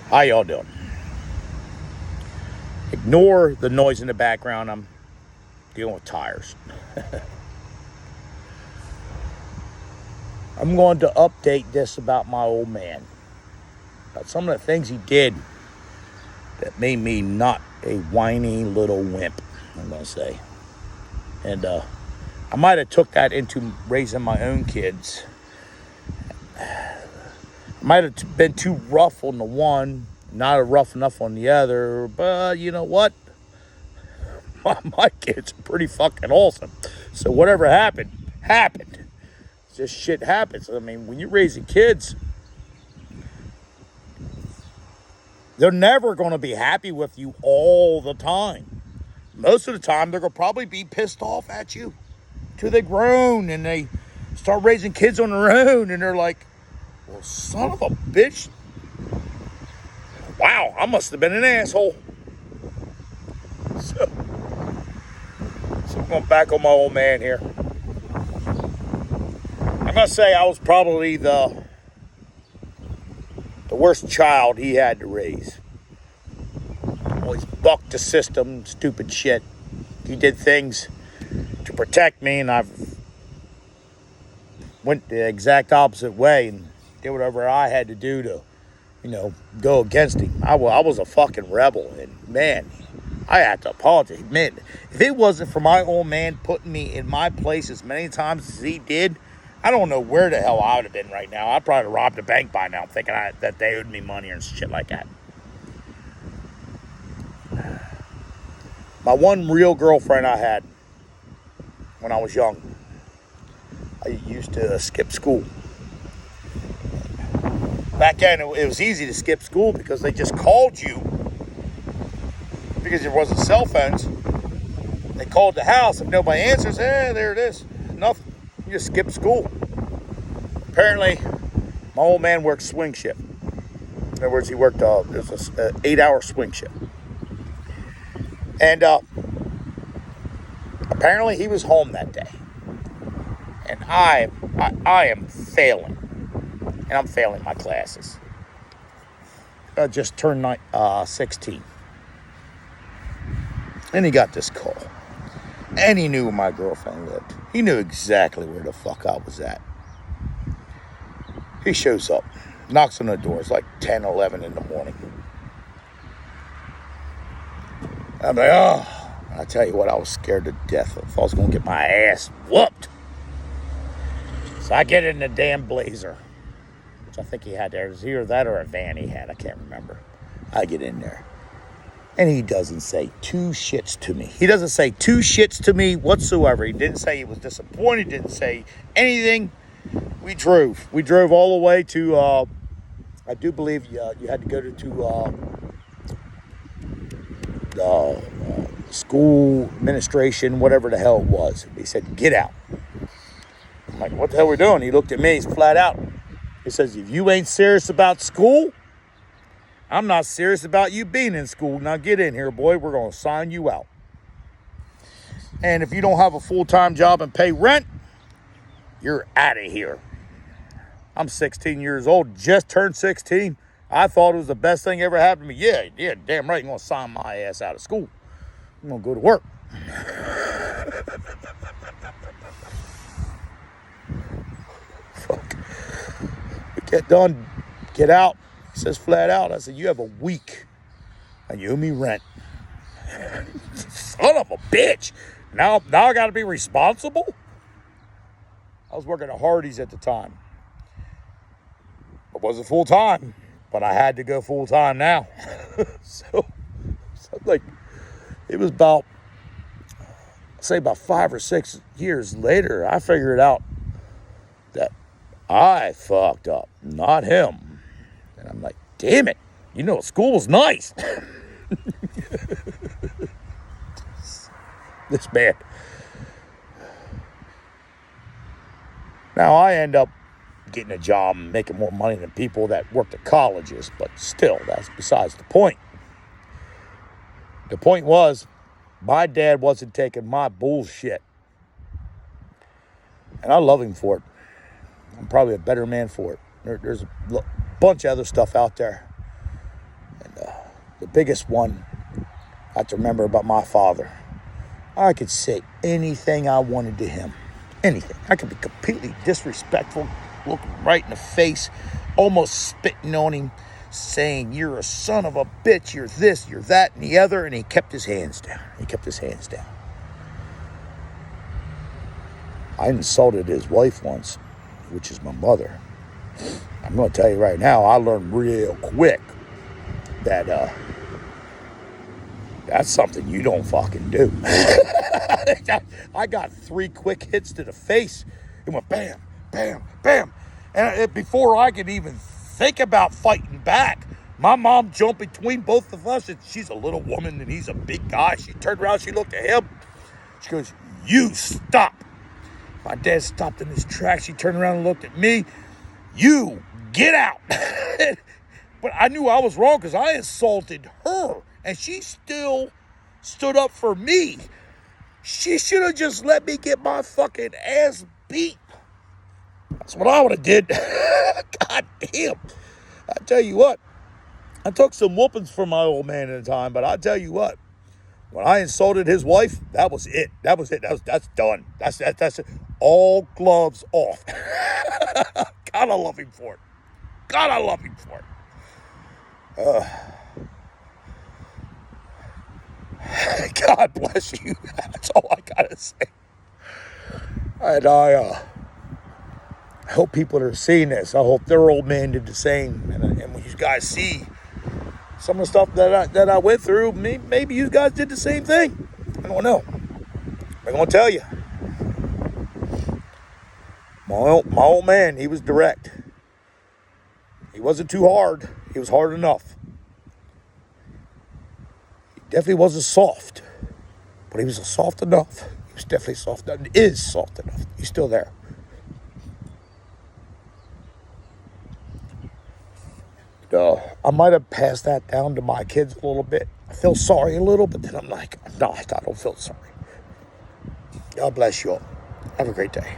How y'all doing? Ignore the noise in the background. I'm dealing with tires. I'm going to update this about my old man. About some of the things he did that made me not a whiny little wimp, I'm going to say. And I might have took that into raising my own kids. I might have been too rough on the one, not rough enough on the other. But you know what? My kids are pretty fucking awesome. So whatever happened, happened. Just shit happens. I mean, when you're raising kids, they're never going to be happy with you all the time. Most of the time, they're going to probably be pissed off at you till they grown and they start raising kids on their own. And they're like, well, son of a bitch. Wow, I must have been an asshole. So I'm going back on my old man here. I'm going to say I was probably the worst child he had to raise. Always bucked the system, stupid shit. He did things to protect me, and I've went the exact opposite way and did whatever I had to do to, go against him. I was a fucking rebel, and man, I had to apologize. Man, if it wasn't for my old man putting me in my place as many times as he did, I don't know where the hell I would have been right now. I'd probably robbed a bank by now thinking that they owed me money or shit like that. My one real girlfriend I had when I was young, I used to skip school. Back then, it was easy to skip school because they just called you. Because there wasn't cell phones. They called the house. If nobody answers, there it is. Nothing. You just skip school. Apparently, my old man worked swing shift. In other words, he worked it was an 8-hour swing shift. And apparently he was home that day. And I am failing. And I'm failing my classes. I just turned 16. And he got this call. And he knew where my girlfriend lived. He knew exactly where the fuck I was at. He shows up. Knocks on the door. It's like 10, 11 in the morning. I'm like, oh. I tell you what, I was scared to death if I was going to get my ass whooped. So I get in the damn Blazer, which I think he had there. It was either that or a van he had. I can't remember. I get in there. And he doesn't say two shits to me. He doesn't say two shits to me whatsoever. He didn't say he was disappointed. Didn't say anything. We drove. We drove all the way to, I do believe you had to go to school administration, whatever the hell it was. He said, get out. I'm like, what the hell are we doing? He looked at me. He's flat out. He says, if you ain't serious about school, I'm not serious about you being in school. Now get in here, boy. We're going to sign you out. And if you don't have a full-time job and pay rent, you're out of here. I'm 16 years old, just turned 16. I thought it was the best thing ever happened to me. Yeah, damn right. You're going to sign my ass out of school. I'm going to go to work. Fuck. We get done, get out. He says flat out, I said, you have a week and you owe me rent. Son of a bitch. Now I got to be responsible? I was working at Hardee's at the time. It wasn't full time, but I had to go full time now. so like, it was about 5 or 6 years later, I figured out that I fucked up, not him. And I'm like, damn it, school was nice. This man. Now I end up getting a job and making more money than people that worked at colleges, but still, that's besides the point. The point was, my dad wasn't taking my bullshit. And I love him for it. I'm probably a better man for it. There's a bunch of other stuff out there the biggest one I have to remember about my father. I could say anything I wanted to him. Anything. I could be completely disrespectful, look him right in the face, almost spitting on him, saying, you're a son of a bitch, you're this, you're that, and the other, and he kept his hands down. I insulted his wife once, which is my mother. I'm going to tell you right now, I learned real quick that that's something you don't fucking do. I got 3 quick hits to the face. It went bam, bam, bam. And before I could even think about fighting back, my mom jumped between both of us, and she's a little woman and he's a big guy. She turned around, she looked at him. She goes, you stop. My dad stopped in his tracks. She turned around and looked at me. You get out. But I knew I was wrong because I insulted her, and she still stood up for me. She should have just let me get my fucking ass beat. That's what I would have did. God damn. I tell you what, I took some whoopings from my old man at the time, but I tell you what, when I insulted his wife, that was it. That's done. That's it. All gloves off. God, I love him for it. God bless you. That's all I gotta say. And I hope people that are seeing this, I hope their old man did the same. And when you guys see some of the stuff that I went through, maybe you guys did the same thing. I don't know. I'm gonna tell you. My old man, he was direct. He wasn't too hard. He was hard enough. He definitely wasn't soft, but he was soft enough. He was definitely soft enough. Is soft enough. He's still there. I might have passed that down to my kids a little bit. I feel sorry a little, but then I'm like, no, I don't feel sorry. God bless you all. Have a great day.